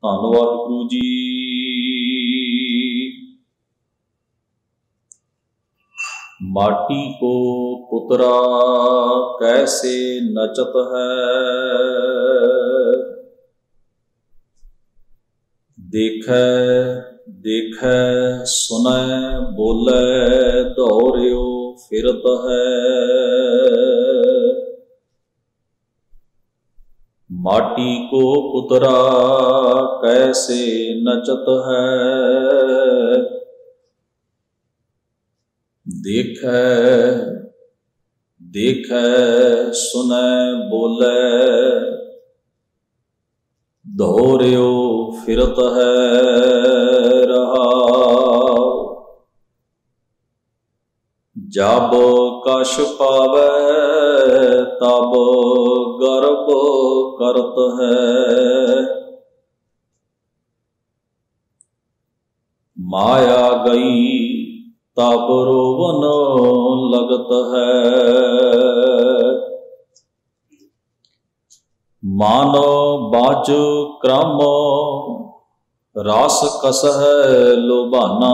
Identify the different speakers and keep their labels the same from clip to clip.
Speaker 1: ਧੰਨ ਵਾਹਿਗੁਰੂ ਜੀ। माटी को पुतरा कैसे नचत है, देखे देखे सुने बोले दौड़ियो फिरत है। माटी को पुतरा कैसे नचत है, देखे देखे सुने बोले दौड़ियो फिरत है रहा। जब कश पावे तब गर्व करत है, माया गई तब रोवन लगत है। मानो बाज क्रम रास कस है लोबाना,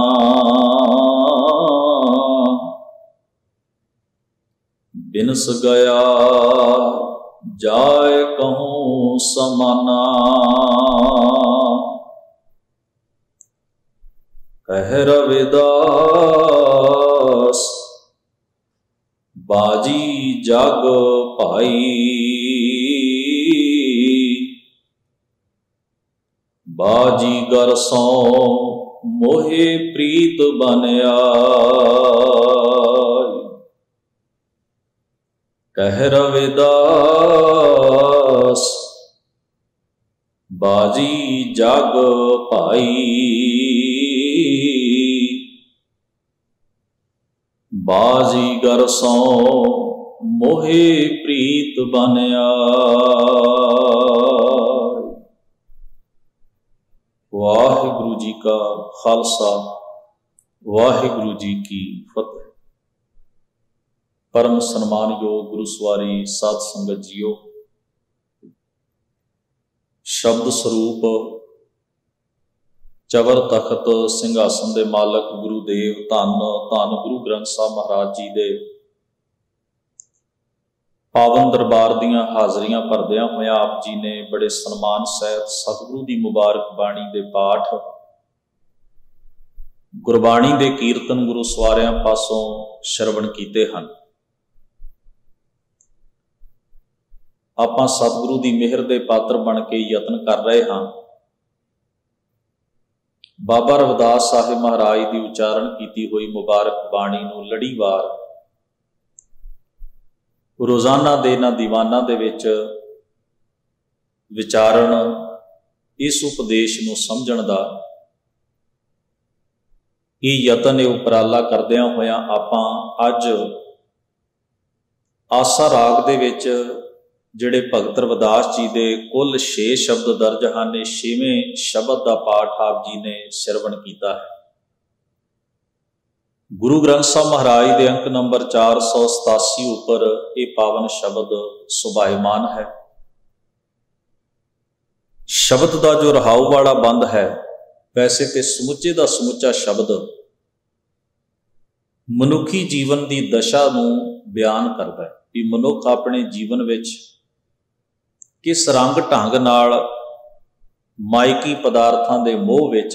Speaker 1: बिनस गया जाए कहूँ समाना। कह रविदास बाजी जग भाई, बाजीगर सौ मोहे प्रीत बनिया। कह रविदास बाजी जग भाई, बाजीगर सौ मोहे प्रीत बनिया। वाहिगुरु जी का खालसा, वाहिगुरु जी की फतेह। परम सन्मान योग गुरु सवारी साध संगत जीओ, शब्द स्वरूप चवर तखत सिंघासन दे मालक गुरुदेव धन धन गुरु ग्रंथ साहब महाराज जी दे पावन दरबार दियां हाजरियां भरदियां होया आप जी ने बड़े सन्मान सहित सतगुरु की मुबारक बाणी दे पाठ, गुरबाणी दे कीर्तन गुरु सवारियां पासों श्रवण कीते हन। आपां सतगुरु की मेहर दे पात्र बन के यत्न कर रहे हाँ बाबा रविदास साहिब महाराज की उचारण की हुई मुबारक बाणी नूं लड़ीवार रोजाना दे इन्हां दीवानां दे विच विचारण, इस उपदेश नूं समझण दा ये यतन उपराला करदिआं होइआं आपां अज आसा राग दे विच जिहड़े भगत रविदास जी के कुल 6 शब्द दर्ज हैं, 6वें शब्द का पाठ आप जी ने श्रवण किया है। गुरु ग्रंथ साहब महाराज के अंक नंबर 487 उपर यह पावन शब्द सुभायमान है। शब्द का जो रहाऊ वाला बंद है, वैसे तो समुचे का समुचा शब्द मनुखी जीवन की दशा नूं बयान करता है कि मनुख अपने जीवन विच किस रंग ढंग नाल मायकी पदार्थां दे मोह विच,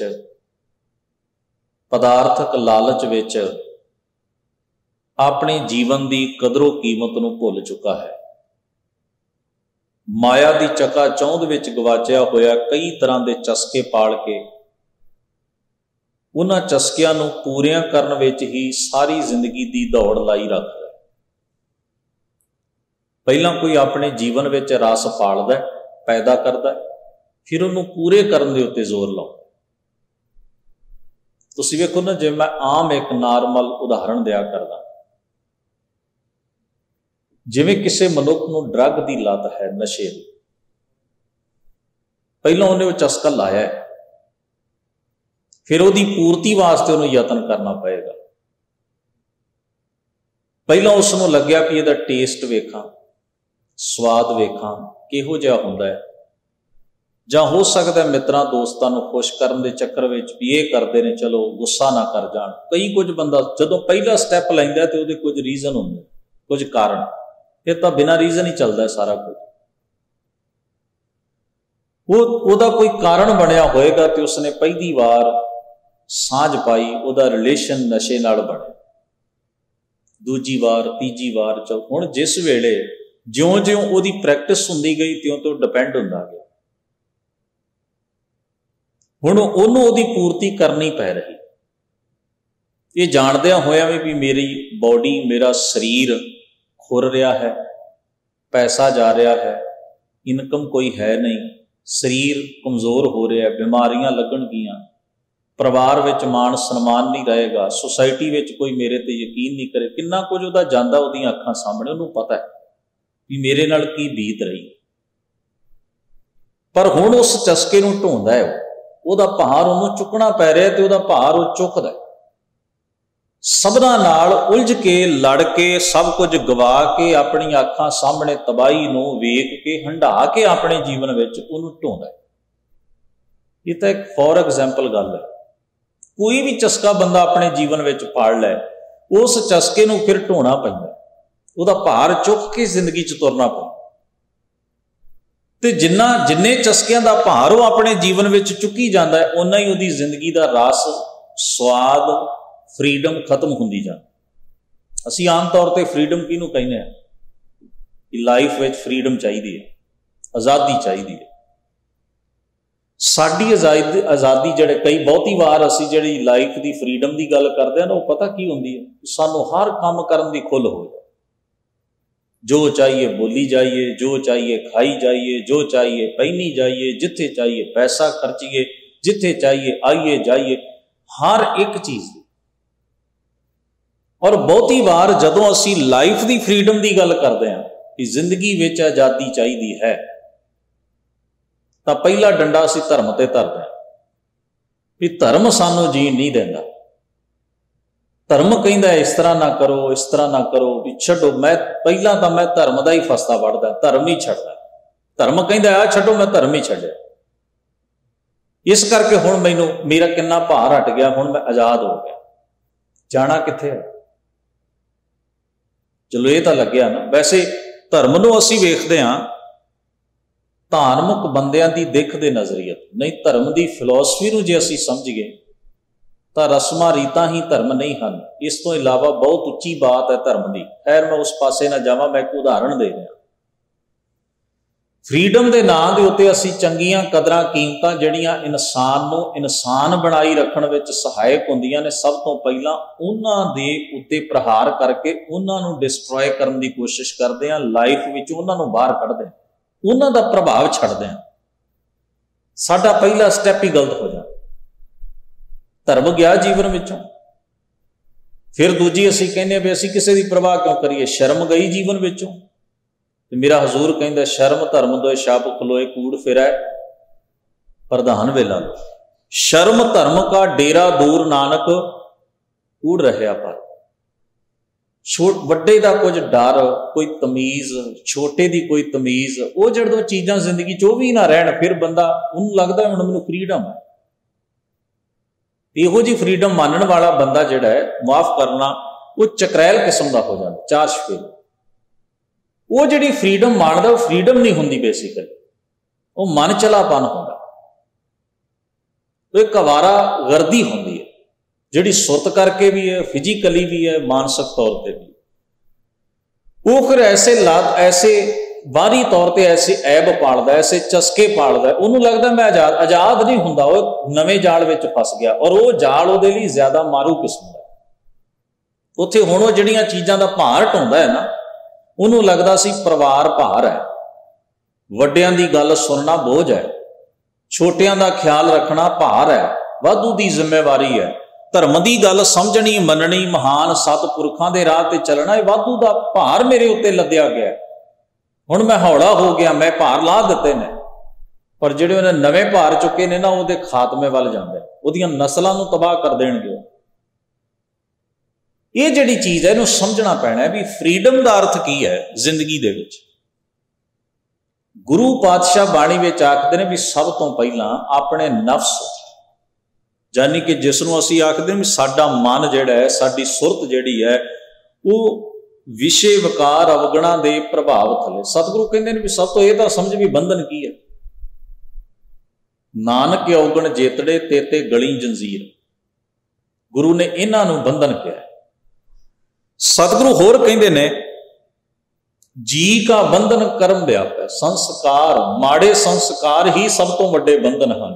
Speaker 1: पदार्थक लालच विच अपने जीवन की कदरों कीमत नूं भुल चुका है। माया की चकाचौंध विच गवाचिया होया कई तरह के चस्के पाल के उन्हां चस्कियां नूं पूरियां करन विच ही सारी जिंदगी की दौड़ लाई रखदा। पहला कोई अपने जीवन में रस पालदा पैदा करता, फिर उन्होंने पूरे करने के उत्ते जोर लाउंदा। तुसीं वेखो ना, जे मैं आम एक नॉर्मल उदाहरण दिया करदा, जिवें किसी मनुख नूं ड्रग की लत है, नशे की, पहला उन्हें वो चस्का लाया है, फिर उसकी पूर्ति वास्ते उन्हें यतन करना पएगा। पहला उसनूं लग्या कि इहदा टेस्ट वेखां, स्वाद वेखां किहो जिहा हुंदा है, ਜਾਂ ਹੋ ਸਕਦਾ ਮਿੱਤਰਾਂ ਦੋਸਤਾਂ ਨੂੰ ਖੁਸ਼ ਕਰਨ ਦੇ ਚੱਕਰ ਵਿੱਚ ਵੀ ਇਹ ਕਰਦੇ ਨੇ, ਚਲੋ ਗੁੱਸਾ ਨਾ ਕਰ ਜਾਣ। ਕਈ ਕੁਝ ਬੰਦਾ ਜਦੋਂ ਪਹਿਲਾ ਸਟੈਪ ਲੈਂਦਾ ਤੇ ਉਹਦੇ ਕੁਝ ਰੀਜ਼ਨ ਹੁੰਦੇ, ਕੁਝ ਕਾਰਨ। ਇਹ ਤਾਂ ਬਿਨਾਂ ਰੀਜ਼ਨ ਹੀ ਚੱਲਦਾ ਸਾਰਾ ਕੁਝ। ਉਹਦਾ ਕੋਈ ਕਾਰਨ ਬਣਿਆ ਹੋਏਗਾ ਤੇ ਉਸਨੇ ਪਹਿਲੀ ਵਾਰ ਸਾਂਝ ਪਾਈ, ਉਹਦਾ ਰਿਲੇਸ਼ਨ ਨਸ਼ੇ ਨਾਲ ਬਣਿਆ, ਦੂਜੀ ਵਾਰ, ਤੀਜੀ ਵਾਰ, ਹੁਣ ਜਿਸ ਵੇਲੇ ਜਿਉਂ-ਜਿਉਂ ਉਹਦੀ ਪ੍ਰੈਕਟਿਸ ਹੁੰਦੀ ਗਈ ਤਿਉਂ-ਤਿਉਂ ਡਿਪੈਂਡ ਹੁੰਦਾ ਗਿਆ। ਹੁਣ ਉਹਨੂੰ ਉਹਦੀ ਪੂਰਤੀ ਕਰਨੀ ਪੈ ਰਹੀ, ਇਹ ਜਾਣਦਿਆਂ ਹੋਇਆ ਵੀ ਮੇਰੀ ਬੋਡੀ, ਮੇਰਾ ਸਰੀਰ ਖੁਰ ਰਿਹਾ ਹੈ, ਪੈਸਾ ਜਾ ਰਿਹਾ ਹੈ, ਇਨਕਮ ਕੋਈ ਹੈ ਨਹੀਂ, ਸਰੀਰ ਕਮਜ਼ੋਰ ਹੋ ਰਿਹਾ, ਬਿਮਾਰੀਆਂ ਲੱਗਣਗੀਆਂ, ਪਰਿਵਾਰ ਵਿੱਚ ਮਾਣ ਸਨਮਾਨ ਨਹੀਂ ਰਹੇਗਾ, ਸੁਸਾਇਟੀ ਵਿੱਚ ਕੋਈ ਮੇਰੇ ਤੇ ਯਕੀਨ ਨਹੀਂ ਕਰੇ। ਕਿੰਨਾ ਕੁਝ ਉਹਦਾ ਜਾਂਦਾ ਉਹਦੀਆਂ ਅੱਖਾਂ ਸਾਹਮਣੇ, ਉਹਨੂੰ ਪਤਾ ਹੈ ਵੀ ਮੇਰੇ ਨਾਲ ਕੀ ਬੀਤ ਰਹੀ। ਪਰ ਹੁਣ ਉਸ ਚਸਕੇ ਨੂੰ ਢੋਂਦਾ ਹੈ, ਉਹਦਾ ਭਾਰ ਉਹਨੂੰ ਚੁੱਕਣਾ ਪੈ ਰਿਹਾ ਤੇ ਉਹਦਾ ਭਾਰ ਉਹ ਚੁੱਕਦਾ। ਸਭਨਾਂ ਨਾਲ ਉਲਝ ਕੇ, ਲੜ ਕੇ, ਸਭ ਕੁਝ ਗਵਾ ਕੇ, ਆਪਣੀਆਂ ਅੱਖਾਂ ਸਾਹਮਣੇ ਤਬਾਹੀ ਨੂੰ ਵੇਖ ਕੇ, ਹੰਢਾ ਕੇ ਆਪਣੇ ਜੀਵਨ ਵਿੱਚ ਉਹਨੂੰ ਢੋਂਦਾ। ਇਹ ਤਾਂ ਇੱਕ ਫੋਰ ਐਗਜ਼ਾਮਪਲ ਗੱਲ ਹੈ। ਕੋਈ ਵੀ ਚਸਕਾ ਬੰਦਾ ਆਪਣੇ ਜੀਵਨ ਵਿੱਚ ਪਾੜ ਲੈ, ਉਸ ਚਸਕੇ ਨੂੰ ਫਿਰ ਢੋਣਾ ਪੈਂਦਾ, ਉਹਦਾ ਭਾਰ ਚੁੱਕ ਕੇ ਜ਼ਿੰਦਗੀ 'ਚ ਤੁਰਨਾ ਪੈਂਦਾ। ਤੇ ਜਿੰਨੇ ਚਸਕਿਆਂ ਦਾ ਭਾਰ ਉਹ ਆਪਣੇ ਜੀਵਨ ਵਿੱਚ ਚੁੱਕੀ ਜਾਂਦਾ ਹੈ, ਓਨਾ ਹੀ ਉਹਦੀ ਜ਼ਿੰਦਗੀ ਦਾ ਰਸ, ਸਵਾਦ, ਫਰੀਡਮ ਖਤਮ ਹੁੰਦੀ ਜਾਂਦੀ। ਅਸੀਂ ਆਮ ਤੌਰ ਤੇ ਫਰੀਡਮ ਕਿਹਨੂੰ ਕਹਿੰਦੇ ਹਾਂ ਕਿ ਲਾਈਫ ਵਿੱਚ ਫਰੀਡਮ ਚਾਹੀਦੀ ਹੈ, ਆਜ਼ਾਦੀ ਚਾਹੀਦੀ ਹੈ। ਸਾਡੀ ਆਜ਼ਾਦੀ ਜਿਹੜੇ ਬਹੁਤੀ ਵਾਰ ਅਸੀਂ ਜਿਹੜੀ ਲਾਈਫ ਦੀ ਫਰੀਡਮ ਦੀ ਗੱਲ ਕਰਦੇ ਹਾਂ ਨਾ, ਉਹ ਪਤਾ ਕੀ ਹੁੰਦੀ ਹੈ, ਸਾਨੂੰ ਹਰ ਕੰਮ ਕਰਨ ਦੀ ਖੁੱਲ੍ਹ ਹੋ ਜਾਏ, ਜੋ ਚਾਹੀਏ ਬੋਲੀ ਜਾਈਏ, ਜੋ ਚਾਹੀਏ ਖਾਈ ਜਾਈਏ, ਜੋ ਚਾਹੀਏ ਪਹਿਨੀ ਜਾਈਏ, ਜਿੱਥੇ ਚਾਹੀਏ ਪੈਸਾ ਖਰਚੀਏ, ਜਿੱਥੇ ਚਾਹੀਏ ਆਈਏ ਜਾਈਏ, ਹਰ ਇੱਕ ਚੀਜ਼ ਦੀ। ਔਰ ਬਹੁਤੀ ਵਾਰ ਜਦੋਂ ਅਸੀਂ ਲਾਈਫ ਦੀ ਫਰੀਡਮ ਦੀ ਗੱਲ ਕਰਦੇ ਹਾਂ ਕਿ ਜ਼ਿੰਦਗੀ ਵਿੱਚ ਆਜ਼ਾਦੀ ਚਾਹੀਦੀ ਹੈ, ਤਾਂ ਪਹਿਲਾ ਡੰਡਾ ਅਸੀਂ ਧਰਮ ਤੇ ਧਰਦੇ ਹਾਂ ਵੀ ਧਰਮ ਸਾਨੂੰ ਜੀਣ ਨਹੀਂ ਦਿੰਦਾ। ਧਰਮ ਕਹਿੰਦਾ ਇਸ ਤਰ੍ਹਾਂ ਨਾ ਕਰੋ, ਇਸ ਤਰ੍ਹਾਂ ਨਾ ਕਰੋ, ਵੀ ਛੱਡੋ। ਪਹਿਲਾਂ ਤਾਂ ਮੈਂ ਧਰਮ ਦਾ ਹੀ ਫਸਦਾ ਵੜਦਾ, ਧਰਮ ਨਹੀਂ ਛੱਡਦਾ। ਧਰਮ ਕਹਿੰਦਾ ਆ ਛੱਡੋ, ਮੈਂ ਧਰਮ ਹੀ ਛੱਡਿਆ। ਇਸ ਕਰਕੇ ਹੁਣ ਮੇਰਾ ਕਿੰਨਾ ਭਾਰ ਹਟ ਗਿਆ, ਹੁਣ ਮੈਂ ਆਜ਼ਾਦ ਹੋ ਗਿਆ। ਜਾਣਾ ਕਿੱਥੇ ਹੈ? ਚਲੋ ਇਹ ਤਾਂ ਲੱਗਿਆ ਨਾ। ਵੈਸੇ ਧਰਮ ਨੂੰ ਅਸੀਂ ਵੇਖਦੇ ਹਾਂ ਧਾਰਮਿਕ ਬੰਦਿਆਂ ਦੀ ਦਿੱਖ ਦੇ ਨਜ਼ਰੀਏ ਤੋਂ, ਨਹੀਂ ਧਰਮ ਦੀ ਫਿਲਾਸਫੀ ਨੂੰ ਜੇ ਅਸੀਂ ਸਮਝੀਏ ਤਾਂ ਰਸਮਾਂ ਰੀਤਾਂ ਹੀ ਧਰਮ ਨਹੀਂ ਹਨ। ਇਸ ਤੋਂ ਇਲਾਵਾ ਬਹੁਤ ਉੱਚੀ ਬਾਤ ਹੈ ਧਰਮ ਦੀ। ਖੈਰ ਮੈਂ ਉਸ ਪਾਸੇ ਨਾ ਜਾਵਾਂ, ਮੈਂ ਇੱਕ ਉਦਾਹਰਣ ਦੇ ਰਿਹਾ। ਫਰੀਡਮ ਦੇ ਨਾਂ ਦੇ ਉੱਤੇ ਅਸੀਂ ਚੰਗੀਆਂ ਕਦਰਾਂ ਕੀਮਤਾਂ ਜਿਹੜੀਆਂ ਇਨਸਾਨ ਨੂੰ ਇਨਸਾਨ ਬਣਾਈ ਰੱਖਣ ਵਿੱਚ ਸਹਾਇਕ ਹੁੰਦੀਆਂ ਨੇ, ਸਭ ਤੋਂ ਪਹਿਲਾਂ ਉਹਨਾਂ ਦੇ ਉੱਤੇ ਪ੍ਰਹਾਰ ਕਰਕੇ ਉਹਨਾਂ ਨੂੰ ਡਿਸਟਰੋਏ ਕਰਨ ਦੀ ਕੋਸ਼ਿਸ਼ ਕਰਦੇ ਹਾਂ। ਲਾਈਫ ਵਿੱਚ ਉਹਨਾਂ ਨੂੰ ਬਾਹਰ ਕੱਢਦੇ ਹਾਂ, ਉਹਨਾਂ ਦਾ ਪ੍ਰਭਾਵ ਛੱਡਦੇ ਹਾਂ। ਸਾਡਾ ਪਹਿਲਾ ਸਟੈਪ ਹੀ ਗਲਤ ਹੋ ਜਾਂਦਾ। ਧਰਮ ਗਿਆ ਜੀਵਨ ਵਿੱਚੋਂ। ਫਿਰ ਦੂਜੀ ਅਸੀਂ ਕਹਿੰਦੇ ਵੀ ਅਸੀਂ ਕਿਸੇ ਦੀ ਪ੍ਰਵਾਹ ਕਿਉਂ ਕਰੀਏ, ਸ਼ਰਮ ਗਈ ਜੀਵਨ ਵਿੱਚੋਂ। ਤੇ ਮੇਰਾ ਹਜ਼ੂਰ ਕਹਿੰਦਾ ਸ਼ਰਮ ਧਰਮ ਦੋਏ ਛਾਪ ਖਲੋਏ, ਕੂੜ ਫਿਰੈ ਪ੍ਰਧਾਨ ਵੇਲਾ ਲੋ। ਸ਼ਰਮ ਧਰਮ ਕਾ ਡੇਰਾ ਦੂਰ ਨਾਨਕ ਕੂੜ ਰਹਿਆ ਪਰ। ਵੱਡੇ ਦਾ ਕੁਝ ਡਰ, ਕੋਈ ਤਮੀਜ਼, ਛੋਟੇ ਦੀ ਕੋਈ ਤਮੀਜ਼, ਉਹ ਜਦੋਂ ਚੀਜ਼ਾਂ ਜ਼ਿੰਦਗੀ 'ਚ ਉਹ ਵੀ ਨਾ ਰਹਿਣ, ਫਿਰ ਬੰਦਾ ਉਹਨੂੰ ਲੱਗਦਾ ਹੁਣ ਮੈਨੂੰ ਫਰੀਡਮ ਹੈ। ਇਹੋ ਜਿਹੀ ਫਰੀਡਮ ਮੰਨਣ ਵਾਲਾ ਬੰਦਾ ਜਿਹੜਾ ਹੈ, ਮਾਫ ਕਰਨਾ, ਉਹ ਚਕਰੈਲ ਕਿਸਮ ਦਾ ਹੋ ਜਾਂਦਾ, ਚਾਰ ਚਫੇਰੇ। ਉਹ ਜਿਹੜੀ ਫਰੀਡਮ ਮੰਨਦਾ ਉਹ ਫਰੀਡਮ ਨਹੀਂ ਹੁੰਦੀ, ਬੇਸਿਕਲੀ ਉਹ ਮਨ ਚਲਾਪਨ ਹੁੰਦਾ। ਉਹ ਇੱਕ ਅਵਾਰਾ ਗਰਦੀ ਹੁੰਦੀ ਹੈ, ਜਿਹੜੀ ਸੁਰਤ ਕਰਕੇ ਵੀ ਹੈ, ਫਿਜ਼ੀਕਲੀ ਵੀ ਹੈ, ਮਾਨਸਿਕ ਤੌਰ ਤੇ ਵੀ। ਉਹ ਫਿਰ ਐਸੇ ਬਾਹਰੀ ਤੌਰ ਤੇ ਐਸੇ ਐਬ ਪਾਲਦਾ, ਐਸੇ ਚਸਕੇ ਪਾਲਦਾ, ਉਹਨੂੰ ਲੱਗਦਾ ਮੈਂ ਆਜ਼ਾਦ ਨਹੀਂ ਹੁੰਦਾ, ਉਹ ਨਵੇਂ ਜਾਲ ਵਿੱਚ ਫਸ ਗਿਆ। ਔਰ ਉਹ ਜਾਲ ਉਹਦੇ ਲਈ ਜ਼ਿਆਦਾ ਮਾਰੂ ਕਿਸਮ ਦਾ। ਉੱਥੇ ਹੁਣ ਉਹ ਜਿਹੜੀਆਂ ਚੀਜ਼ਾਂ ਦਾ ਭਾਰ ਢਾਉਂਦਾ ਹੈ ਨਾ, ਉਹਨੂੰ ਲੱਗਦਾ ਸੀ ਪਰਿਵਾਰ ਭਾਰ ਹੈ, ਵੱਡਿਆਂ ਦੀ ਗੱਲ ਸੁਣਨਾ ਬੋਝ ਹੈ, ਛੋਟਿਆਂ ਦਾ ਖਿਆਲ ਰੱਖਣਾ ਭਾਰ ਹੈ, ਵਾਧੂ ਦੀ ਜ਼ਿੰਮੇਵਾਰੀ ਹੈ, ਧਰਮ ਦੀ ਗੱਲ ਸਮਝਣੀ, ਮੰਨਣੀ, ਮਹਾਨ ਸਤਿਪੁਰਖਾਂ ਦੇ ਰਾਹ ਤੇ ਚੱਲਣਾ, ਇਹ ਵਾਧੂ ਦਾ ਭਾਰ ਮੇਰੇ ਉੱਤੇ ਲੱਦਿਆ ਗਿਆ। ਹੁਣ ਮੈਂ ਹੌਲਾ ਹੋ ਗਿਆ, ਮੈਂ ਭਾਰ ਲਾ ਦਿੱਤੇ ਨੇ। ਪਰ ਜਿਹੜੇ ਉਹਨੇ ਨਵੇਂ ਭਾਰ ਚੁੱਕੇ ਨੇ ਨਾ, ਉਹਦੇ ਖਾਤਮੇ ਵੱਲ ਜਾਂਦੇ, ਉਹਦੀਆਂ ਨਸਲਾਂ ਨੂੰ ਤਬਾਹ ਕਰ ਦੇਣਗੇ। ਇਹ ਜਿਹੜੀ ਚੀਜ਼ ਹੈ, ਇਹਨੂੰ ਸਮਝਣਾ ਪੈਣਾ ਵੀ ਫਰੀਡਮ ਦਾ ਅਰਥ ਕੀ ਹੈ ਜ਼ਿੰਦਗੀ ਦੇ ਵਿੱਚ। गुरु पातशाह बाणी में आखते हैं भी सब तो पहला अपने नफ्स, यानी कि जिसनों असी आखते हैं भी साडा मन जिहड़ा है, साडी सुरत जिहड़ी है, वो विषय विकार अवगुणा के प्रभाव थले। सतगुरु कहते हैं भी सब तो यह समझ भी बंधन की है। नानक अवगुण जेतड़े तेते गली जंजीर, गुरु ने इन्हों बंधन किया। सतगुरु होर कहते ने जी का बंधन कर्म व्याप है। संस्कार, माड़े संस्कार ही सब तो वड्डे बंधन हैं।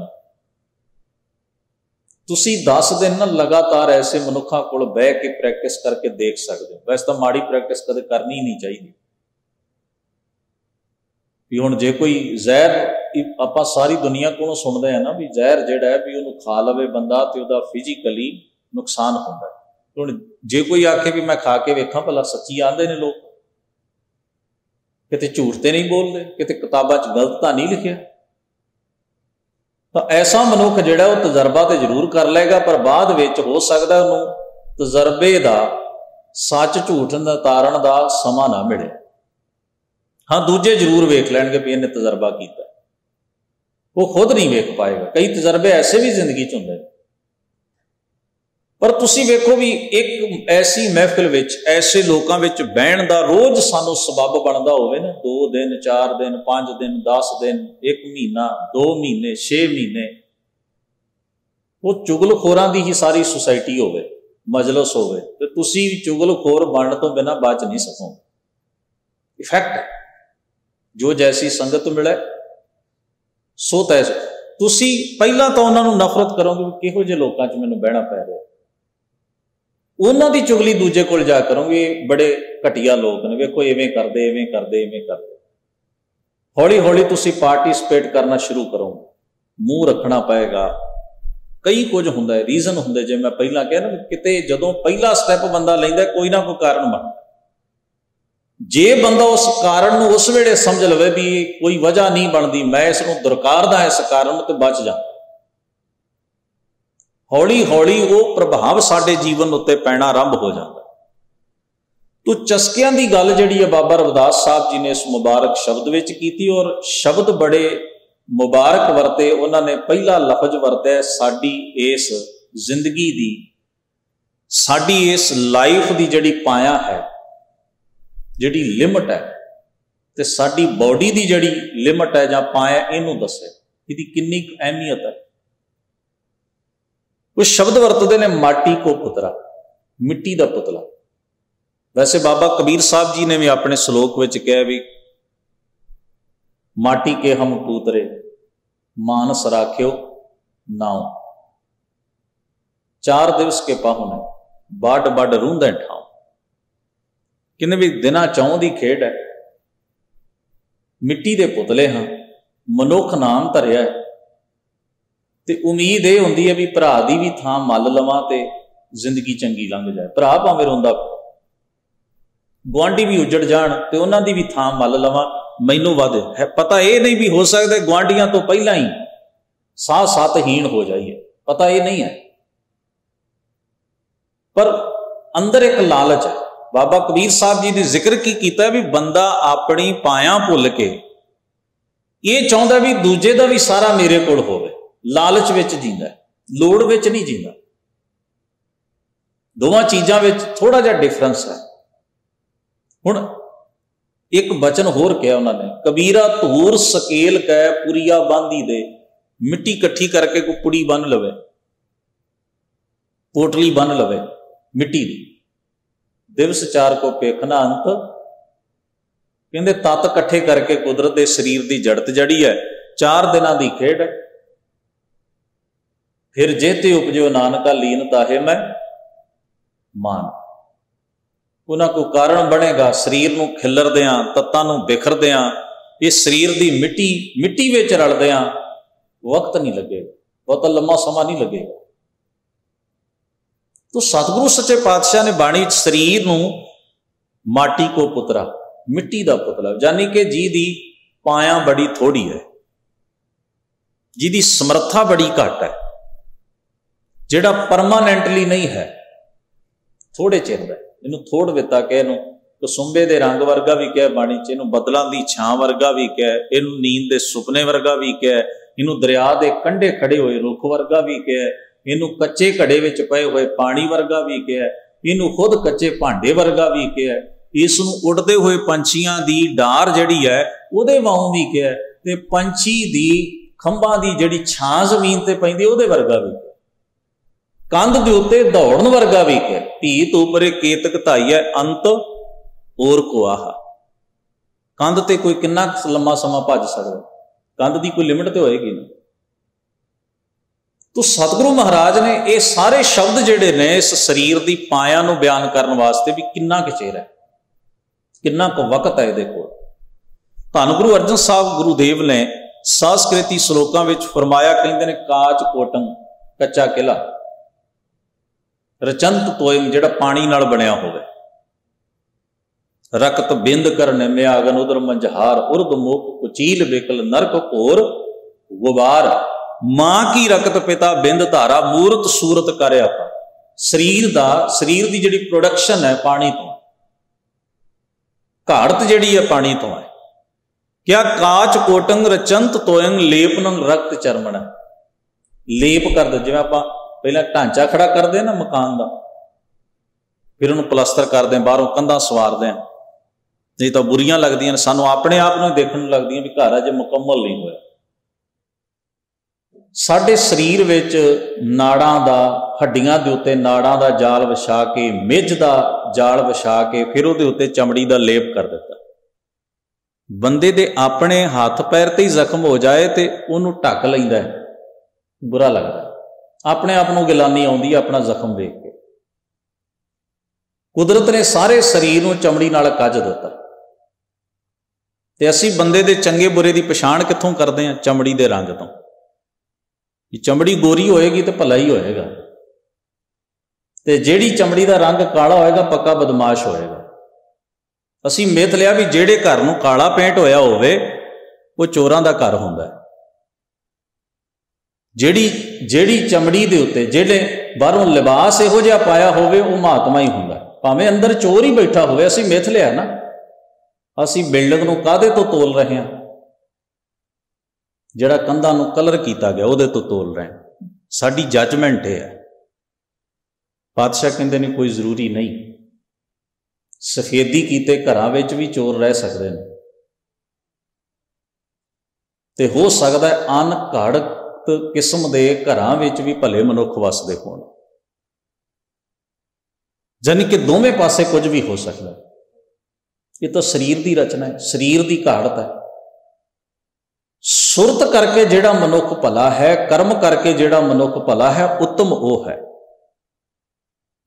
Speaker 1: तुसी 10 दिन लगातार ऐसे मनुखा कोल बह के प्रैक्टिस करके देख सकते हो। वैसे तो माड़ी प्रैक्टिस कदे करनी ही नहीं चाहिए भी। हुण जे कोई जहर, आपां सारी दुनिया को सुनते हैं ना भी जहर जिहड़ा है भी उहनूं खा लवे बंदा तो उहदा फिजिकली नुकसान होंदा है। हुण जे कोई आखे भी मैं खा के वेखां भला सच्ची आंदे ने लोग, किते झूठ ते नहीं बोलते, किते किताबां च गलत तां नहीं लिखिया। तो ऐसा मनुख जिहड़ा वो तजर्बा तो जरूर कर लेगा, पर बाद विच हो सकता उन्होंने तजर्बे का सच झूठ नितारण का समा ना मिले। हाँ, दूजे जरूर वेख लैणगे भी इन्हें तजर्बा किया, वो खुद नहीं वेख पाएगा। कई तजर्बे ऐसे भी जिंदगी च होंदे, पर तुसी वेखो भी एक ऐसी महफिल विच ऐसे लोगों विच बहन का रोज सानू सबब बनता होवे ना, 2 दिन 4 दिन 5 दिन 10 दिन 1 महीना 2 महीने 6 महीने, वो चुगलखोरां दी ही सारी सोसाइटी होवे, मजलस होवे, तो तुसी चुगलखोर बनने तो बिना बच नहीं सकोगे। इफैक्ट है जो जैसी संगत मिले सो तैस। तुसी पहला तो उन्होंने नफरत करोगे किहो जे लोगों च मैनूं बहना पै रहा, उन्हों की चुगली दूजे को जा करोगे, बड़े घटिया लोग ने, वेखो इवें करते इवें करते इवें करते। हौली हौली तुसी पार्टिसिपेट करना शुरू करोगे, मूँह रखना पएगा। कई कुछ होंदा है, रीजन होंदे, जे मैं पहला कहा ना किते जदों पहला स्टैप बंदा लैंदा कोई ना कोई कारण बनता। जे बंदा उस कारण नूं उस वेले समझ लवे भी कोई वजह नहीं बनती, मैं इसनूं दुरकारदा इस कारण तो बच जा, हौली हौली वो प्रभाव साडे जीवन उत्ते पैना आरंभ हो जाता। तो चस्कियां की गल जिहड़ी है बाबा रविदास साहब जी ने इस मुबारक शब्द विच कीती, और शब्द बड़े मुबारक वरते। उन्होंने पहला लफज वरत्या साडी इस जिंदगी दी, साडी इस लाइफ की जिहड़ी पाया है, जिहड़ी लिमिट है, ते साडी बॉडी की जिहड़ी लिमिट है जां पाया, इहनूं दस्से इहदी किन्नी अहमियत है। वो शब्द वरतते ने माटी को पुतरा, मिट्टी का पुतला। वैसे बाबा कबीर साहब जी ने भी अपने श्लोक विच कहा भी माटी के हम पूतरे मानस राख्यो नाव, 4 दिवस के पाहुने बाड बाड रूंदे ठाव। किन्ने भी दिना चौं दी खेड है, मिट्टी के पुतले हाँ, मनुख नाम धरिया है, ते उम्मीद यह होंदी है भी भरा दी भी थां मल लवां ते जिंदगी चंगी लंघ जाए। भरा भावें रोंदा, गुआढ़ी भी उजड़ जाण ते उन्हां दी भी थां मल लवां, मैनूं वध है। पता यह नहीं भी हो सकता गुआढ़ियां तो पहला ही साह सातहीन हो जाइए, पता यह नहीं है, पर अंदर एक लालच है। बाबा कबीर साहब जी ने जिक्र की कीता भी बंदा अपनी पायां भुल के ये चाहता भी दूजे का भी सारा मेरे कोल होवे, लालच विच जींदा, लोड़ विच नहीं जींदा। दोवां चीज़ां विच थोड़ा जिहा डिफरेंस है। हुण एक बचन होर कहा उन्होंने, कबीरा धूर सकेल कै पुरिया बांधी दे, मिट्टी इकट्ठी करके कोई पुड़ी बन लवे, पोटली बन लवे मिट्टी की, दिवस 4 को पेखना अंत। कहते तत्त इकट्ठे करके कुदरत के शरीर की जड़त जड़ी है, 4 दिनों की खेड है। फिर जेते उपजो नानका लीन ताहे मैं मान। उन्हां को कारण बनेगा शरीर नूं खिलरदियां, तत्तां नूं बिखरदियां, इस शरीर की मिट्टी विच रलदियां वक्त नहीं लगेगा, बहुत लंबा समा नहीं लगेगा। तो सतगुरु सच्चे पातशाह ने बाणी शरीर नूं माटी को पुतरा, मिट्टी का पुतला, यानी कि जी दी पाया बड़ी थोड़ी है, जी दी समर्था बड़ी घट है, जिहड़ा परमानेंटली नहीं है, थोड़े चिर दा, इनू थोड़ विता के इनू कसुंबे दे रंग वर्गा भी कह बाणी च, इनू बदलों की छां वर्गा भी कह, इनू नींद के सुपने वर्गा भी कह, इनू दरिया के कंढे खड़े हुए रुख वर्गा भी कह, इनू कच्चे घड़े विच पए हुए पानी वर्गा भी कह, इनू खुद कच्चे भांडे वर्गा भी कह, इसनू उड़ते हुए पंछियां की डार जिहड़ी है उहदे वांग भी कह, ते पंछी दी खंभां दी जिहड़ी छां जमीन ते पैंदी उहदे वर्गा भी कह, कंध दे उत्ते दौड़न वर्गा भी कह, भीत उपरे केतक धाईए अंत और कुआहा। कंध ते कोई किन्ना लंबा समा भज सकदा, कंध की कोई लिमिट तो होएगी नहीं। तो सतगुरु महाराज ने ये सारे शब्द जिहड़े ने इस शरीर की पाया नूं बयान करने वास्ते भी किन्ना क चेर है, किन्ना क वक्त है इहदे कोल। धन गुरु अर्जन साहब गुरुदेव ने संस्कृति श्लोकां विच फरमाया, कहंदे ने काच कोटम कच्चा किला, रचंत तोयम जिहड़ा पानी नाल बनिया होवे, रकत बिंद कर निम्यागन उदर मंझहार, उर्द मुख कुचील बिकल नरक घोर गुबार, मां की रकत पिता बिंद धारा, मूरत सूरत कर आपा। शरीर की जिहड़ी प्रोडक्शन है पानी तो, घाड़त जिहड़ी है पानी तो है। क्या काच कोटंग रचंत तोयंग लेपनंग रक्त चरमण, लेप कर दे, जिवें आपां पहला ढांचा खड़ा करते हैं ना मकान का, फिर उन्होंने प्लस्तर करते हैं, बाहरों कंधां सवारते हैं, नहीं तो बुरियां लगदियां ने, सानूं अपने आप नूं देखण लगदियां भी घर अजे मुकम्मल नहीं होया। साडे शरीर विच नाड़ां दा, हड्डियां दे उत्ते नाड़ां दा जाल विछा के, मिज दा जाल विछा के, फिर उहदे उत्ते चमड़ी दा लेप कर दिता। बंदे दे अपने हथ पैर ते ही जख्म हो जाए तो उहनूं ढक लैंदा है, बुरा लगदा, अपने आप नूं गिलानी आउंदी है अपना जख्म वेख के। कुदरत ने सारे शरीर नूं चमड़ी नाल कज दिता, ते असीं बंदे दे चंगे बुरे की पछाण कित्थों करदे हां? चमड़ी दे रंग तो। चमड़ी गोरी होएगी तो भला ही होएगा, ते जिहड़ी चमड़ी का रंग काला होएगा पक्का बदमाश होएगा। असीं मिथ लिया भी जिहड़े घर नूं काला पेंट होया होवे वो चोरां दा घर हुंदा है। जिहड़ी चमड़ी दे उत्ते जिहड़े बाहरों लिबास इहो जिहा पाया होवे वो महात्मा ही हुंदा, भावें अंदर चोर ही बैठा होवे। असीं मिथ लिया ना, असीं बिल्डिंग नूं काहदे तो तोल रहे हैं? जिहड़ा कंधां नूं कलर कीता गया उहदे तो तोल रहे हैं। साडी जजमेंट है। पातशाह कहंदे ने कोई जरूरी नहीं, सफेदी कीते घरां विच भी चोर रह सकदे ने, ते हो सकदा है अनघड़त किस्म दे घरां विच भी भले मनुख वसदे होण। जानी कि दोवें पासे कुछ भी हो सकता है। ये तो शरीर की रचना है, शरीर की घाड़त है। सुरत करके जिहड़ा मनुख भला है, कर्म करके जिहड़ा मनुख भला है, उत्तम वो है।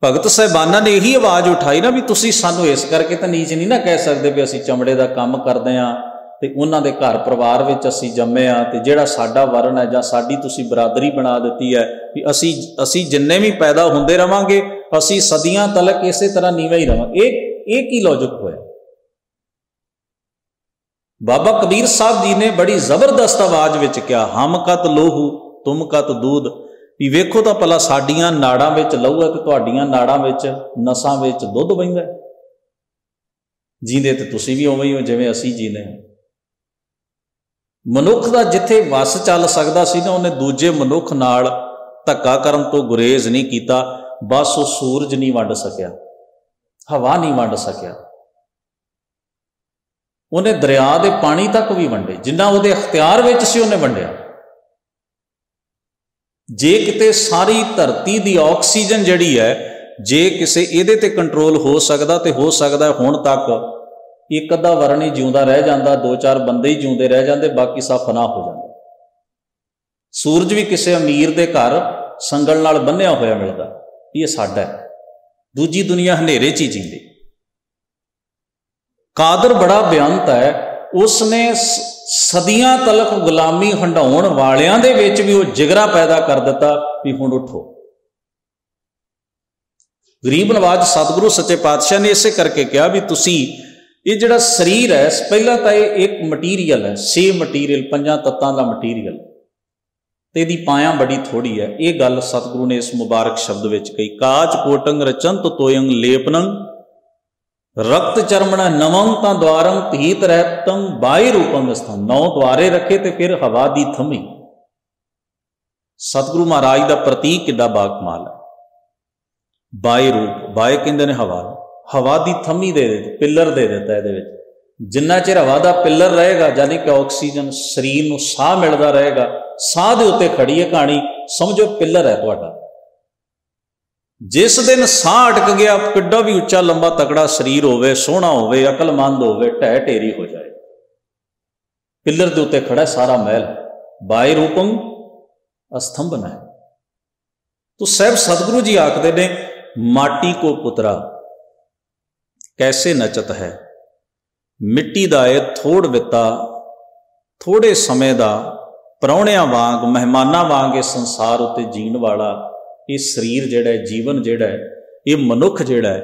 Speaker 1: भगत साहिबाना ने यही आवाज़ उठाई ना भी तुसीं सानू इस करके तो नीच नहीं ना कह सकते भी असीं चमड़े का काम करते हाँ ते उन्हां दे घर परिवार विच असीं जम्मे हाँ ते जिहड़ा साडा वरण है जां साडी तुसीं बरादरी बना दित्ती है भी असीं जिन्ने भी पैदा हुंदे रहांगे असीं सदियां तलक इसे तरह नीवें ही रहांगे। एक ही लॉजिक होया। बाबा कबीर साहब जी ने बड़ी जबरदस्त आवाज विच कहा, हम कत लोहू तुम कत दूध, भी वेखो तो भला साडियां नाड़ां विच लहू है ते तुहाडियां नाड़ां विच नसां विच दुध बहिंदा है। जींदे ते तुसीं भी उवें ही हो जिवें असीं जीने। मनुख दा जिथे वस चल सकदा सी ना उन्हें दूजे मनुख नाल धक्का करन तो गुरेज नहीं कीता। बस वो सूरज नहीं वंड सकिया, हवा नहीं वंड सकिया, उन्हें दरिया दे पानी तक भी वंडे जिन्ना उहदे अख्तियार विच सी उन्हें वंडिया। जे किते सारी धरती दी ऑक्सीजन जिहड़ी है जे किसे इहदे ते कंट्रोल हो सकदा ते हो सकदा हुण तक एक अद्धा वरण ही जिउंदा रह जांदा, दो चार बंदे ही जिउंदे रह जांदे, बाकी सब फना हो जांदे। सूरज भी किसी अमीर दे घर संगल नाल बन्निया होया मिलदा, ये साडा है। दूजी दुनिया हनेरे च ही जींदी। कादर बड़ा बेअंत है, उसने सदियां तलक गुलामी हंडाउण वालियां दे विच भी वो जिगरा पैदा कर दिता भी हुण उठो। गरीब नवाज सतगुरु सच्चे पातशाह ने इसे करके कहा भी तुसी ये जिहड़ा शरीर है पहला तो ये एक मटीरियल है, से मटीरियल पंजां तत्तां दा मटीरियल, तो यदी पाया बड़ी थोड़ी है। ये गल सतगुरु ने इस मुबारक शब्द विच कही, काच कोटंग रचंत तोयंग लेपनंग रक्त चरमण नवं तां द्वारम पीत रहतम बाई रूपम स्थान। 9 द्वारे रखे तो फिर हवा दी थमी। सतगुरु महाराज का प्रतीक किड्डा बाकमाल है। बाई रूप, बाई कहते ने हवा, हवा की थमी दे दे, पिलर दे देता है। जिन्ना चिर हवा का पिलर रहेगा, यानी कि ऑक्सीजन शरीर को साह मिलता रहेगा, साह के उत्ते खड़ी है कहानी, समझो पिलर है तुहाडा। जिस दिन साह अटक गया, किड्डा भी उच्चा लंबा तकड़ा शरीर होवे, सोहना होवे, अकलमंद होवे, ढह ढेरी हो जाए। पिलर के उत्ते खड़ा सारा महल। बाई रूपम अस्तंभन है। तो साहब सतगुरु जी आखते ने, माटी को पुतरा कैसे नचत है, मिट्टी दा है थोड़ विता, थोड़े समय दा प्राहुणियां वांग मेहमानां वांग इस संसार उत्ते जीण वाला ये शरीर जिहड़ा जीवन जिहड़ा ये मनुख जिहड़ा है,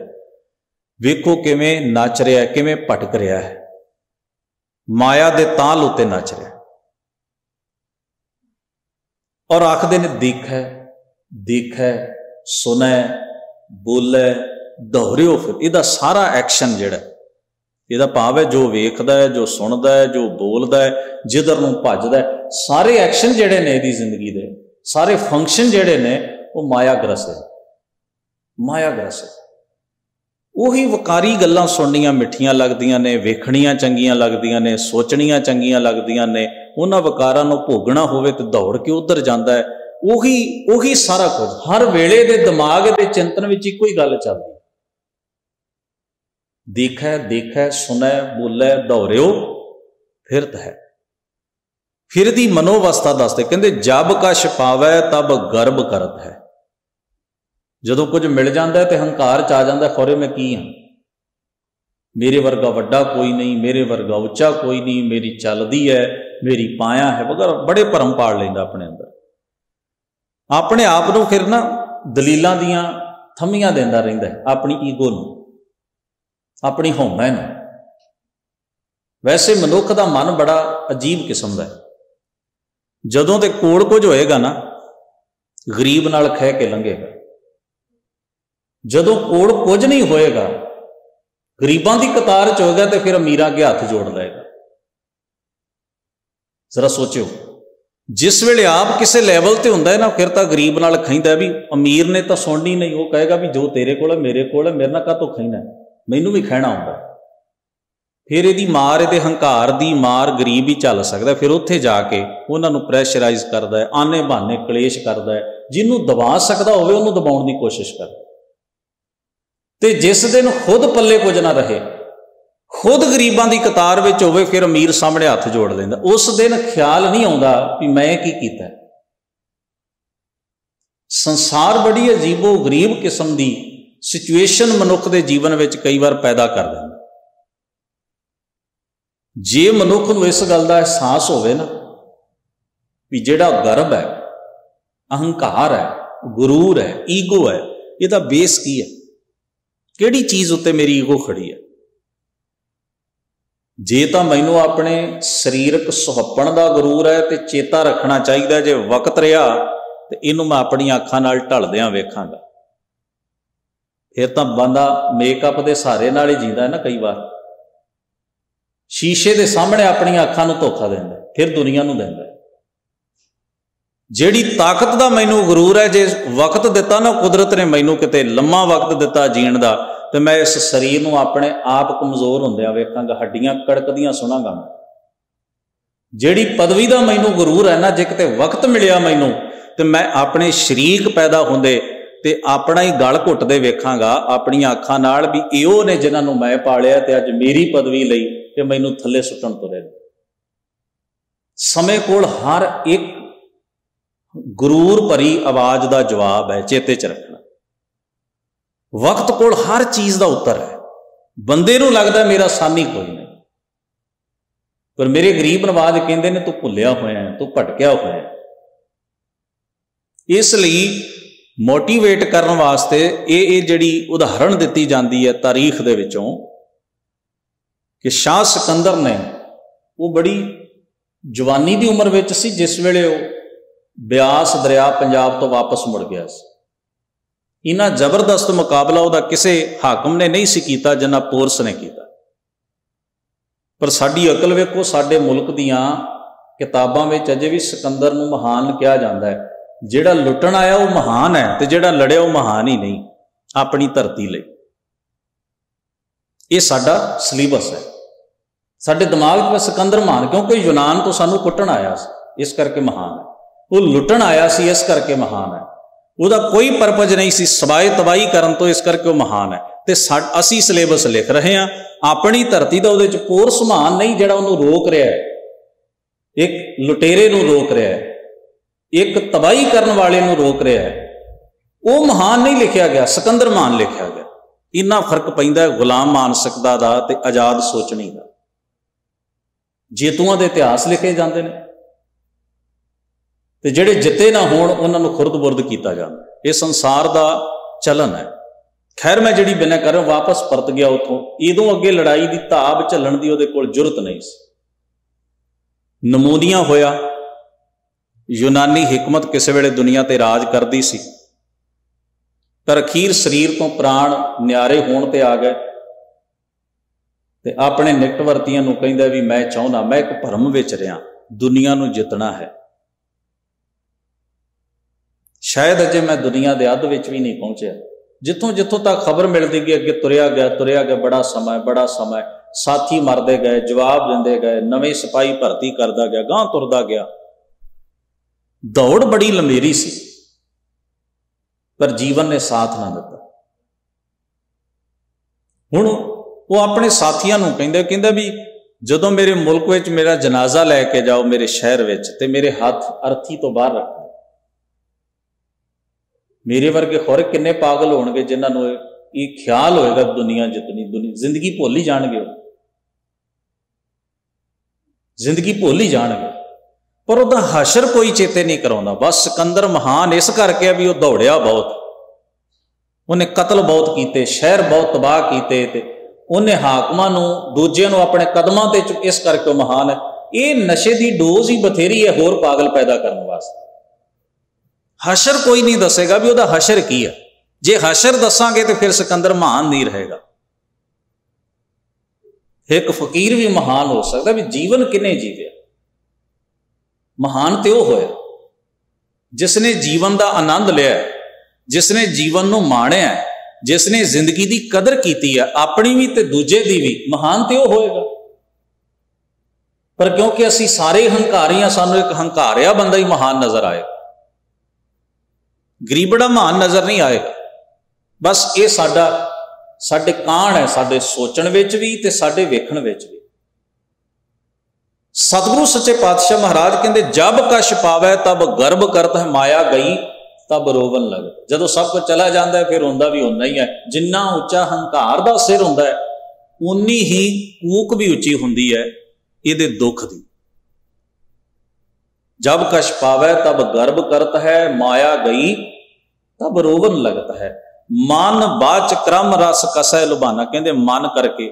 Speaker 1: वेखो किवें नच रहा है, किवें भटक रहा है, माया दे ताल उत्ते नच रहा है। और आखदे ने देखै देखै सुनै बोलै दोहरिओ फिर। इहदा सारा एक्शन जिहड़ा इहदा भाव है जो वेखदा है, जो सुनदा है, जो बोलदा है, जिधर नूं भजदा है, सारे एक्शन जिहड़े ने इहदी जिंदगी दे, सारे फंक्शन जिहड़े ने वो मायाग्रस्त है, मायाग्रस्त है। उही वकारी गल्लां सुननियां मिठियां लगदियां ने, वेखणियां चंगियां लगदियां ने, सोचणियां चंगियां लगदियां ने, उन्हां वकारां नूं भोगना होवे ते दौड़ के उधर जांदा है। उही सारा कुछ हर वेले दे दिमाग दे चिंतन विच इक्को ही गल चलदी। देखै देखै सुनै बोलै दौड़िओ फिरत है। फिर दी मनोवस्था दसदे, कहंदे जब कश पावै तब गर्व करत है। जदों कुछ मिल जाता है तो हंकार च आ जाता, खौरे मैं की हाँ, मेरे वर्गा वड्डा कोई नहीं, मेरे वर्गा उच्चा कोई नहीं, मेरी चलदी है, मेरी पाया है वगैरह, बड़े भरम पाड़ लेंदा अपने अंदर। अपने आप को फिर ना दलीलां दियां थमियां देंदा रहिंदा है, अपनी ईगो नूं, अपनी हौमै नूं। वैसे मनुख का मन बड़ा अजीब किस्म का है। जदों ते कोल कुछ होएगा ना, गरीब नाल खह के लंघेगा। जदों कोल कुछ नहीं होएगा, गरीबां की कतार च होएगा, तो फिर अमीरां के हाथ जोड़ लेगा। जरा सोचो, जिस वेले आप किसी लैवल ते हुंदा है ना, फिर तो गरीब नाल खैंदा भी। अमीर ने तो सुननी नहीं, वो कहेगा भी जो तेरे कोल है मेरे कोल है, मेरे नाल काहतों खैना, मैनू भी खैना हुंदा। फिर इहदी मार, इहदे हंकार दी मार गरीब ही झल सकदा। फिर उत्थे जाके उन्हां नूं प्रैशराइज करदा है, आने बहाने कलेश करदा है, जिन्हों दबा सकदा होवे उन्होंने दबाउण दी कोशिश करदा। ते जिस दिन खुद पल्ले कुछ ना रहे, खुद गरीबां दी कतार विच होवे, फिर अमीर सामने हथ जोड़ लैंदा। उस दिन ख्याल नहीं आउंदा भी मैं की कीता। संसार बड़ी अजीबो गरीब किस्म दी सिचुएशन मनुख दे जीवन विच कई बार पैदा कर दिंदा। जे मनुख नूं इस गल का एहसास होवे ना भी जिहड़ा गर्व है, अहंकार है, गुरूर है, ईगो है, इहदा बेस की है, किहड़ी चीज़ उत्ते मेरी ईगो खड़ी है। जे तो मैनू अपने शरीरक सुहप्पण का गुरूर है तो चेता रखना चाहिए, जे वक्त रहा तो इनू मैं अपनी अखां नाल ढलदियां वेखांगा। फिर तो बंदा मेकअप के सहारे नाल ही जींदा है ना। कई बार शीशे के सामने अपनी अखां नूं धोखा देंदा, फिर दुनिया नूं देंदा। जिहड़ी ताकत का मैनू गुरूर है, जे वक्त दिता ना कुदरत ने मैनू किते लम्मा वक्त दिता जीण का, तो मैं इस शरीर नूं अपने आप कमजोर हुंदिआं वेखांगा, हड्डियां कड़कदियां सुनांगा। जिहड़ी पदवी का मैनू गुरूर है ना, जे किते वक्त मिलिया मैनू तो मैं अपने शरीक पैदा होंदे ते अपना ही गल घुटदे वेखांगा अपनी अखां नाल भी इहो ने जिन्हां नूं मैं पालिया ते अज मेरी पदवी लई ते मैनू थल्ले सुट्टण तुरे। समय कोल हर एक गुरूर भरी आवाज का जवाब है, चेते च रखना। वक्त कोल हर चीज़ का उत्तर है। बंदे नूं लगदा मेरा सानी कोई नहीं, पर मेरे गरीब नवाज कहते हैं तू भुलिया होया है, तू भटकिया होया है। इसलिए मोटिवेट करने वास्ते ये जिहड़ी उदाहरण दी जाती है तारीख दे विचों कि शाह सिकंदर ने वो बड़ी जवानी की उम्र विच सी जिस वेले वो ब्यास दरिया पंजाब तो वापस मुड़ गया। इन्ना जबरदस्त मुकाबला उहदा किसी हाकम ने नहीं सी कीता जिन्ना पोरस ने किया। पर साडी अकल वेखो, साडे मुल्क दीआं किताबां विच अजे भी सिकंदर नूं महान कहा जाता है। जिहड़ा लुटण आया वह महान है तो जिहड़ा लड़िया वह महान ही नहीं अपनी धरती लई। ये साडा सिलेबस है, साडे दिमाग में सिकंदर महान, क्योंकि यूनान तो सानू कुटण आया इस करके महान है, वो लुटण आया सी इस करके महान है, उसका कोई परपज नहीं सी सवाए तबाही करन तो इस करके वो महान है। तो असी सिलेबस लिख रहे हैं अपनी धरती का, उहदे च पोरस महान नहीं जिहड़ा उहनूं रोक रहा है, एक लुटेरे नूं रोक रहा है, एक तबाही करने वाले नूं रोक रहा है, वो महान नहीं लिखा गया, सिकंदर महान लिखा गया। इन्ना फर्क पैंदा है गुलाम मानसिकता दा ते आजाद सोचनी का। जेतुआं दे इतिहास लिखे जाते हैं ते जिहड़े जिते ना होण उन्हां नूं खुरद-बुरद कीता जांदा। ये संसार दा चलन है। खैर मैं जिहड़ी बिना कर वापस परत गया उतों, इदों अगे लड़ाई की ताब झल्लण दी उहदे कोल जुरत नहीं सी। नमूनिया होया, यूनानी हिकमत किसी वेले दुनिया ते राज करती सी, पर अखीर शरीर तो प्राण न्यारे होण ते आ गए ते अपने निकटवर्तियां नूं कहिंदा भी मैं चाहुंदा, मैं एक भरम विच रिहां, दुनिया नूं जितना है, शायद अजे मैं दुनिया दे अध विच भी नहीं पहुंचा। जिथों जिथों तक खबर मिलती गई अगे तुरिया गया, बड़ा समय साथी मरते गए, जवाब देंदे गए, नवे सिपाही भर्ती करता गया, गांह तुरदा गया, दौड़ बड़ी लंबेरी सी, पर जीवन ने साथ ना दिता। हुण वो अपने साथियों नूं कहंदा भी जदों मेरे मुल्क विच मेरा जनाजा लैके जाओ मेरे शहर विच ते मेरे हाथ अर्थी तो बाहर रखना। मेरे वर्गे होर किन्ने पागल होणगे जिन्हां नूं ये ख्याल होएगा दुनिया जितनी जिंदगी भुल ही जाणगे, जिंदगी भुल ही जाणगे, पर उहदा हशर कोई चेते नहीं कराउंदा। बस सिकंदर महान इस करके भी वह दौड़िया बहुत, उन्हें कतल बहुत किए, शहर बहुत तबाह किए, उन्हें हाकमां नूं दूजिਆਂ नूं अपने कदमां ते इस करके महान है। ये नशे की डोज ही बथेरी है होर पागल पैदा करने वास्ते। हशर कोई नहीं दसेगा भी वह हशर की है। जे हशर दसांगे तो फिर सिकंदर महान नहीं रहेगा। एक फकीर भी महान हो सकता भी जीवन किने जीविया, महान तो वह होया जिसने जीवन का आनंद लिया, जिसने जीवन को माणिया, जिसने जिंदगी की कदर की है, अपनी भी तो दूजे की भी, महान तो वह होएगा। पर क्योंकि असी सारे हंकारी हाँ, सानू एक हंकारिया बंदा ही महान नजर आएगा, गरीबड़ा महान नजर नहीं आएगा। बस ये साडे कान है, साडे सोचण विच भी ते साडे वेखण विच भी। सतगुरु सच्चे पातशाह महाराज कहते जब कश पावै तब गर्भ करत है, माया गई तब रोवन लगत। जदों सब कुछ चला जाता है फिर होंदा भी उन्ना ही है। जिन्ना उच्चा हंकार का सिर होंदा है उन्नी ही कूक भी उच्ची होंदी है इहदे दुख दी। जब कश पावै तब गर्भ करत है, माया गई तब रोवन लगत है। मन बाच क्रम रस कसै लुभाना, कहते मन करके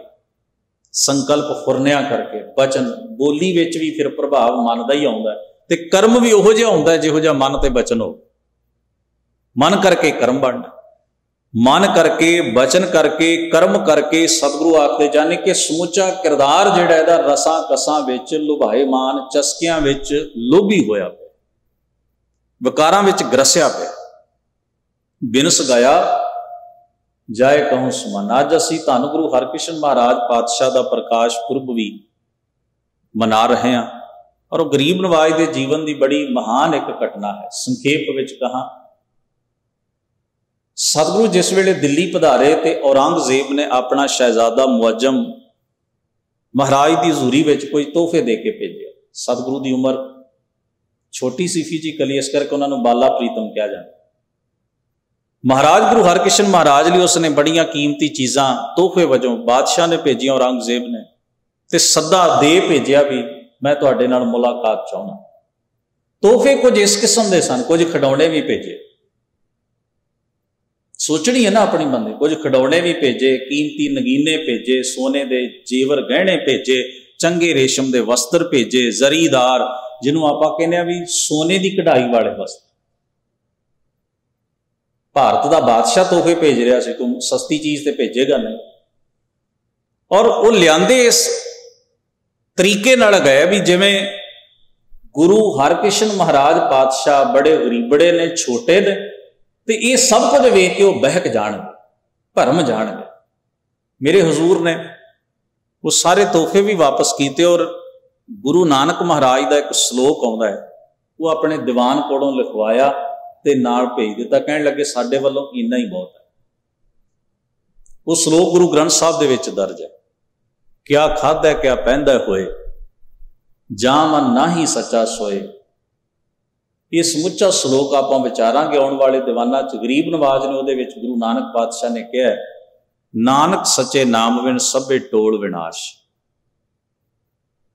Speaker 1: संकल्प फुरनिया करके बचन बोली विच भी फिर प्रभाव मन का ही आउंदा है, ते कर्म भी उहो जिहा हुंदा है जिहो जिहा मन ते बचन हो। मन करके कर्म बनना, मन करके बचन करके कर्म करके सतगुरु आखदे जाने कि समुचा किरदार जिहड़ा इहदा रसां कसां विच लुभाएमान चस्कियां विच लोभी होया पिया, विकारां विच ग्रसिया पिया। बिनस गाया जाए कहूं समान। अज असीं धन गुरु हरकृष्ण महाराज पातशाह का प्रकाश पुरब भी मना रहे हैं, और वो गरीब नवाज के जीवन की बड़ी महान एक घटना है। संखेप विच कहां, सतगुरु जिस वेले दिल्ली पधारे तो औरंगजेब ने अपना शहजादा मुअज्जम महाराज की हजूरी विच कोई तोहफे दे के भेजे। सतगुरु की उम्र छोटी सी फिजिकली, इस करके उन्होंने बाला प्रीतम कहा जाता। महाराज गुरु हरकृष्ण महाराज लिए उसने बड़िया कीमती चीज़ां तोहफे वजों बादशाह ने भेजिया, औरंगजेब ने ते सदा दे भेजिया भी मैं तुहाडे नाल मुलाकात चाहुंदा। तोहफे कुछ इस किस्म के सन, कुछ खिडौने भी भेजे। सोचनी है ना अपनी बंदे, कुछ खिडौने भी भेजे, कीमती नगीने भेजे, सोने के जेवर गहने भेजे, चंगे रेशम के वस्त्र भेजे, जरीदार जिन्हों आप कहने भी सोने की कढ़ाई वाले वस्त्र। ਭਾਰਤ ਦਾ ਬਾਦਸ਼ਾਹ ਤੋਹਫੇ ਭੇਜ ਰਿਹਾ ਸੀ, ਤੂੰ ਸਸਤੀ ਚੀਜ਼ ਤੇ ਭੇਜੇਗਾ ਨਹੀਂ। ਔਰ ਉਹ ਲਿਆਂਦੇ ਇਸ ਤਰੀਕੇ ਨਾਲ ਗਏ ਵੀ ਜਿਵੇਂ ਗੁਰੂ ਹਰਕ੍ਰਿਸ਼ਨ ਮਹਾਰਾਜ ਪਾਤਸ਼ਾਹ ਬੜੇ ਗਰੀਬੜੇ ਨੇ, ਛੋਟੇ ਨੇ, ਤੇ ਇਹ ਸਭ ਕੁਝ ਵੇਖ ਕੇ ਉਹ ਬਹਿਕ ਜਾਣਗੇ, ਭਰਮ ਜਾਣਗੇ। ਮੇਰੇ ਹਜ਼ੂਰ ਨੇ ਉਹ ਸਾਰੇ ਤੋਹਫੇ ਵੀ ਵਾਪਸ ਕੀਤੇ। ਔਰ ਗੁਰੂ ਨਾਨਕ ਮਹਾਰਾਜ ਦਾ ਇੱਕ ਸ਼ਲੋਕ ਆਉਂਦਾ ਹੈ, ਉਹ ਆਪਣੇ ਦੀਵਾਨ ਕੋਲੋਂ ਲਿਖਵਾਇਆ ਤੇ ਨਾਲ ਭੇਜ ਦਿੱਤਾ, ਕਹਿਣ ਲੱਗੇ ਸਾਡੇ ਵੱਲੋਂ ਇੰਨਾ ਹੀ ਬਹੁਤ ਹੈ। ਉਹ ਸ਼ਲੋਕ ਗੁਰੂ ਗ੍ਰੰਥ ਸਾਹਿਬ ਦੇ ਵਿੱਚ ਦਰਜ ਹੈ, ਕਿਆ ਖਾਧਾ ਕਿਆ ਪਹਿਨਦਾ ਹੋਏ, ਜਾਂ ਮਨ ਨਾਹੀ ਸੱਚਾ ਸੋਏ। ਇਹ ਸਮੁੱਚਾ ਸ਼ਲੋਕ ਆਪਾਂ ਵਿਚਾਰਾਂਗੇ ਆਉਣ ਵਾਲੇ ਦੀਵਾਨਾਂ 'ਚ। ਗਰੀਬ ਨਵਾਜ਼ ਨੇ ਉਹਦੇ ਵਿੱਚ ਗੁਰੂ ਨਾਨਕ ਪਾਤਸ਼ਾਹ ਨੇ ਕਿਹਾ, ਨਾਨਕ ਸੱਚੇ ਨਾਮ ਬਿਨ ਸਭੇ ਟੋਲ ਵਿਨਾਸ਼।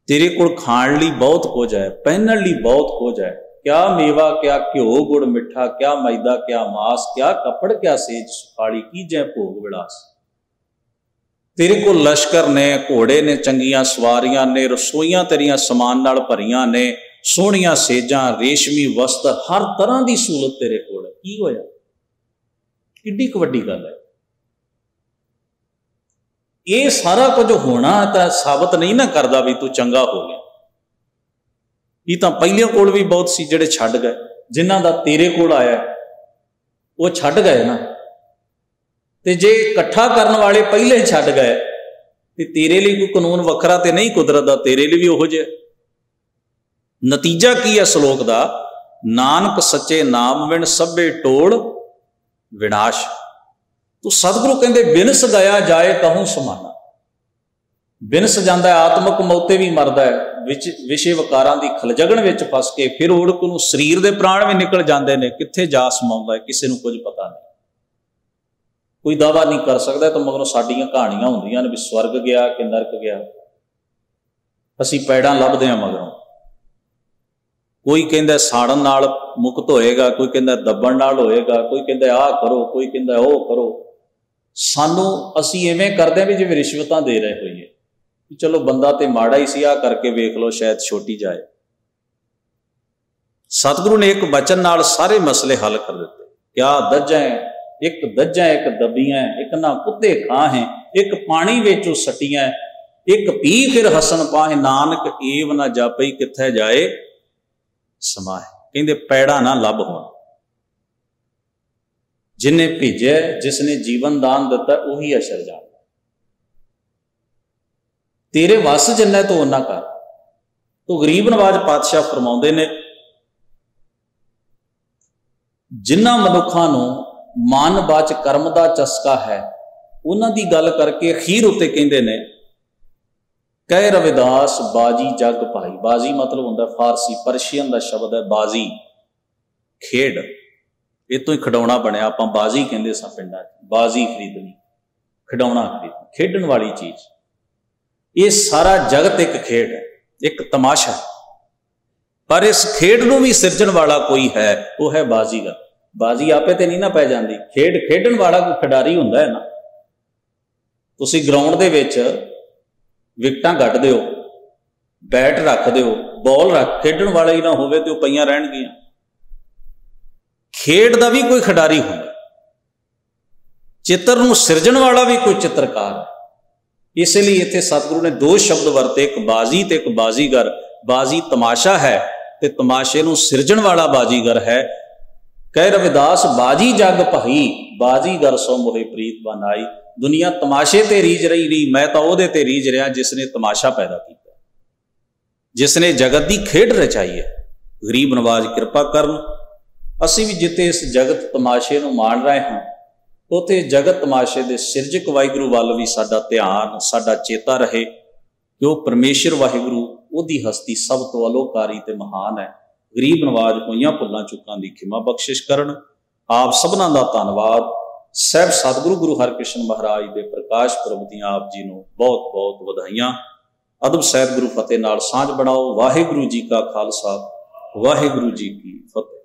Speaker 1: ਤੇਰੇ ਕੋਲ ਖਾਣ ਲਈ ਬਹੁਤ ਕੁਝ ਹੈ, ਪਹਿਨਣ ਲਈ ਬਹੁਤ ਕੁਝ ਹੈ, ਕਿਆ ਮੇਵਾ ਕਿਆ ਘਿਓ ਗੁੜ ਮਿੱਠਾ, ਕਿਆ ਮੈਦਾ ਕਿਆ ਮਾਸ, ਕਿਆ ਕੱਪੜ ਕਿਆ ਸੇਜ ਸੁਖਾਲੀ, ਕੀ ਜੈ ਭੋਗ ਵਿਲਾਸ। ਤੇਰੇ ਕੋਲ ਲਸ਼ਕਰ ਨੇ, ਘੋੜੇ ਨੇ, ਚੰਗੀਆਂ ਸਵਾਰੀਆਂ ਨੇ, ਰਸੋਈਆਂ ਤੇਰੀਆਂ ਸਮਾਨ ਨਾਲ ਭਰੀਆਂ ਨੇ, ਸੋਹਣੀਆਂ ਸੇਜਾਂ, ਰੇਸ਼ਮੀ ਵਸਤ, ਹਰ ਤਰ੍ਹਾਂ ਦੀ ਸਹੂਲਤ ਤੇਰੇ ਕੋਲ ਹੈ। ਕੀ ਹੋਇਆ? ਕਿੱਡੀ ਕੁ ਵੱਡੀ ਗੱਲ ਹੈ। ਇਹ ਸਾਰਾ ਕੁਝ ਹੋਣਾ ਤਾਂ ਸਾਬਤ ਨਹੀਂ ਨਾ ਕਰਦਾ ਵੀ ਤੂੰ ਚੰਗਾ ਹੋ ਗਿਆ। ਇਹ ਤਾਂ ਪਹਿਲਿਆਂ ਕੋਲ ਵੀ ਬਹੁਤ ਸੀ ਜਿਹੜੇ ਛੱਡ ਗਏ, ਜਿਨ੍ਹਾਂ ਦਾ ਤੇਰੇ ਕੋਲ ਆਇਆ ਉਹ ਛੱਡ ਗਏ ਨਾ। ਤੇ ਜੇ ਇਕੱਠਾ ਕਰਨ ਵਾਲੇ ਪਹਿਲੇ ਛੱਡ ਗਏ ਤੇ ਤੇਰੇ ਲਈ ਕੋਈ ਕਾਨੂੰਨ ਵੱਖਰਾ ਤੇ ਨਹੀਂ ਕੁਦਰਤ ਦਾ, ਤੇਰੇ ਲਈ ਵੀ ਉਹੋ ਜਿਹਾ। ਨਤੀਜਾ ਕੀ ਹੈ ਸ਼ਲੋਕ ਦਾ? ਨਾਨਕ ਸੱਚੇ ਨਾਮ ਬਿਨ ਸਭੇ ਟੋਲ ਵਿਨਾਸ਼। ਤੂੰ ਸਤਿਗੁਰੂ ਕਹਿੰਦੇ ਬਿਨਸ ਗਿਆ ਜਾਏ ਕਹੂੰ ਸਮਾਨਾ। ਬਿਨਸ ਜਾਂਦਾ, ਆਤਮਕ ਮੌਤੇ ਵੀ ਮਰਦਾ ਹੈ, ਵਿਸ਼ੇ ਵਿਕਾਰਾਂ ਦੀ ਖਲਜਗਣ ਵਿੱਚ ਫਸ ਕੇ। ਫਿਰ ਉੜਕ ਨੂੰ ਸਰੀਰ ਦੇ ਪ੍ਰਾਣ ਵੀ ਨਿਕਲ ਜਾਂਦੇ ਨੇ, ਕਿੱਥੇ ਜਾ ਸਮਾਉਂਦਾ ਹੈ ਕਿਸੇ ਨੂੰ ਕੁਝ ਪਤਾ ਨਹੀਂ। ਕੋਈ ਦਾਵਾ ਨਹੀਂ ਕਰ ਸਕਦਾ। ਤਾਂ ਮਗਰੋਂ ਸਾਡੀਆਂ ਕਹਾਣੀਆਂ ਹੁੰਦੀਆਂ ਨੇ ਵੀ ਸਵਰਗ ਗਿਆ ਕਿ ਨਰਕ ਗਿਆ, ਅਸੀਂ ਪੈੜਾਂ ਲੱਭਦੇ ਹਾਂ ਮਗਰੋਂ। ਕੋਈ ਕਹਿੰਦਾ ਸਾੜਨ ਨਾਲ ਮੁਕਤ ਹੋਏਗਾ, ਕੋਈ ਕਹਿੰਦਾ ਦੱਬਣ ਨਾਲ ਹੋਏਗਾ, ਕੋਈ ਕਹਿੰਦਾ ਆਹ ਕਰੋ, ਕੋਈ ਕਹਿੰਦਾ ਉਹ ਕਰੋ। ਸਾਨੂੰ ਅਸੀਂ ਇਵੇਂ ਕਰਦੇ ਹਾਂ ਵੀ ਜਿਵੇਂ ਰਿਸ਼ਵਤਾਂ ਦੇ ਰਹੇ ਹੋਈਏ, ਵੀ ਚਲੋ ਬੰਦਾ ਤੇ ਮਾੜਾ ਹੀ ਸੀ, ਆਹ ਕਰਕੇ ਵੇਖ ਲਓ ਸ਼ਾਇਦ ਛੋਟੀ ਜਾਏ। ਸਤਿਗੁਰੂ ਨੇ ਇੱਕ ਬਚਨ ਨਾਲ ਸਾਰੇ ਮਸਲੇ ਹੱਲ ਕਰ ਦਿੱਤੇ। ਕਿਆ ਦੱਜਾਂ ਇੱਕ ਦੱਜਾਂ ਇੱਕ ਦੱਬੀਆਂ, ਇੱਕ ਨਾ ਕੁੱਤੇ ਖਾਹੇ, ਇੱਕ ਪਾਣੀ ਵਿੱਚੋਂ ਸਟੀਆਂ, ਇੱਕ ਪੀ ਫਿਰ ਹਸਨ ਪਾਹੇ, ਨਾਨਕ ਏਵ ਨਾ ਜਾਪਈ ਕਿੱਥੇ ਜਾਏ ਸਮਾਏ। ਕਹਿੰਦੇ ਪੈੜਾ ਨਾ ਲੱਭ ਹੋਣ। ਜਿਨੇ ਭੇਜਿਆ, ਜਿਸਨੇ ਜੀਵਨ ਦਾਨ ਦਿੱਤਾ, ਉਹੀ ਅਸਰ ਜਾਣਦਾ। ਤੇਰੇ ਵਸ ਜਿੰਨਾ ਤੂੰ ਉਹਨਾਂ ਕਰ। ਤੂੰ ਗਰੀਬ ਨਵਾਜ਼ ਪਾਤਸ਼ਾਹ ਫਰਮਾਉਂਦੇ ਨੇ, ਜਿਨ੍ਹਾਂ ਮਨੁੱਖਾਂ ਨੂੰ ਮਨ ਬਾਚ ਕਰਮ ਦਾ ਚਸਕਾ ਹੈ, ਉਹਨਾਂ ਦੀ ਗੱਲ ਕਰਕੇ ਅਖੀਰ ਉੱਤੇ ਕਹਿੰਦੇ ਨੇ, ਕਹਿ ਰਵਿਦਾਸ ਬਾਜੀ ਜਗ ਭਾਈ। ਬਾਜੀ ਮਤਲਬ ਹੁੰਦਾ ਫਾਰਸੀ ਪਰਸ਼ੀਅਨ ਦਾ ਸ਼ਬਦ ਹੈ ਬਾਜੀ, ਖੇਡ। ਇਹ ਤੋਂ ਹੀ ਖਿਡੌਣਾ ਬਣਿਆ। ਆਪਾਂ ਬਾਜੀ ਕਹਿੰਦੇ ਸਾਂ ਪਿੰਡਾਂ 'ਚ, ਬਾਜੀ ਖਰੀਦਣੀ, ਖਿਡੌਣਾ ਖਰੀਦਣਾ, ਖੇਡਣ ਵਾਲੀ ਚੀਜ਼। ਇਹ ਸਾਰਾ ਜਗਤ ਇੱਕ ਖੇਡ ਹੈ, ਇੱਕ ਤਮਾਸ਼ਾ। ਪਰ ਇਸ ਖੇਡ ਨੂੰ ਵੀ ਸਿਰਜਣ ਵਾਲਾ ਕੋਈ ਹੈ, ਉਹ ਹੈ ਬਾਜ਼ੀਗਰ। ਬਾਜੀ ਆਪੇ ਤੇ ਨਹੀਂ ਨਾ ਪੈ ਜਾਂਦੀ, ਖੇਡ ਖੇਡਣ ਵਾਲਾ ਕੋਈ ਖਿਡਾਰੀ ਹੁੰਦਾ ਹੈ ਨਾ। ਤੁਸੀਂ ਗਰਾਊਂਡ ਦੇ ਵਿੱਚ ਵਿਕਟਾਂ ਗੱਡ ਦਿਓ, ਬੈਟ ਰੱਖ ਦਿਓ, ਬਾਲ ਰੱਖ, ਖੇਡਣ ਵਾਲਾ ਹੀ ਨਾ ਹੋਵੇ ਤੇ ਉਹ ਪਈਆਂ ਰਹਿਣਗੀਆਂ। ਖੇਡ ਦਾ ਵੀ ਕੋਈ ਖਿਡਾਰੀ ਹੁੰਦਾ, ਚਿੱਤਰ ਨੂੰ ਸਿਰਜਣ ਵਾਲਾ ਵੀ ਕੋਈ ਚਿੱਤਰਕਾਰ ਹੈ। ਇਸ ਲਈ ਇੱਥੇ ਸਤਿਗੁਰੂ ਨੇ ਦੋ ਸ਼ਬਦ ਵਰਤੇ, ਇੱਕ ਬਾਜੀ ਤੇ ਇੱਕ ਬਾਜ਼ੀਗਰ। ਬਾਜੀ ਤਮਾਸ਼ਾ ਹੈ ਤੇ ਤਮਾਸ਼ੇ ਨੂੰ ਸਿਰਜਣ ਵਾਲਾ ਬਾਜ਼ੀਗਰ ਹੈ। ਕਹਿ ਰਵਿਦਾਸ ਬਾਜੀ ਜਗ ਭਾਈ, ਬਾਜ਼ੀਗਰ ਸੋ ਮੋਹਿ ਪ੍ਰੀਤ ਬਨਾਈ। ਦੁਨੀਆ ਤਮਾਸ਼ੇ ਤੇ ਰੀਝ ਰਹੀ ਨਹੀਂ, ਮੈਂ ਤਾਂ ਉਹਦੇ ਤੇ ਰੀਝ ਰਿਹਾ ਜਿਸਨੇ ਤਮਾਸ਼ਾ ਪੈਦਾ ਕੀਤਾ, ਜਿਸਨੇ ਜਗਤ ਦੀ ਖੇਡ ਰਚਾਈ ਹੈ। ਗਰੀਬ ਨਵਾਜ਼ ਕਿਰਪਾ ਕਰਨ, ਅਸੀਂ ਵੀ ਜਿੱਥੇ ਇਸ ਜਗਤ ਤਮਾਸ਼ੇ ਨੂੰ ਮਾਣ ਰਹੇ ਹਾਂ, ਉੱਥੇ ਜਗਤ ਤਮਾਸ਼ੇ ਦੇ ਸਿਰਜਕ ਵਾਹਿਗੁਰੂ ਵੱਲ ਵੀ ਸਾਡਾ ਧਿਆਨ, ਸਾਡਾ ਚੇਤਾ ਰਹੇ ਕਿ ਉਹ ਪਰਮੇਸ਼ਰ ਵਾਹਿਗੁਰੂ, ਉਹਦੀ ਹਸਤੀ ਸਭ ਤੋਂ ਅਲੋਕਾਰੀ ਤੇ ਮਹਾਨ ਹੈ। ਗਰੀਬ ਨਵਾਜ਼ ਹੋਈਆਂ ਭੁੱਲਾਂ ਚੁੱਕਾਂ ਦੀ ਖਿਮਾ ਬਖਸ਼ਿਸ਼ ਕਰਨ। ਆਪ ਸਭਨਾਂ ਦਾ ਧੰਨਵਾਦ। ਸਾਹਿਬ ਸਤਿਗੁਰੂ ਗੁਰੂ ਹਰਕ੍ਰਿਸ਼ਨ ਮਹਾਰਾਜ ਦੇ ਪ੍ਰਕਾਸ਼ ਪੁਰਬ ਦੀਆਂ ਆਪ ਜੀ ਨੂੰ ਬਹੁਤ ਬਹੁਤ ਵਧਾਈਆਂ। ਅਦਬ ਸਾਹਿਬ ਗੁਰੂ ਫਤਿਹ ਨਾਲ ਸਾਂਝ ਬਣਾਓ। ਵਾਹਿਗੁਰੂ ਜੀ ਕਾ ਖਾਲਸਾ, ਵਾਹਿਗੁਰੂ ਜੀ ਕੀ ਫਤਿਹ।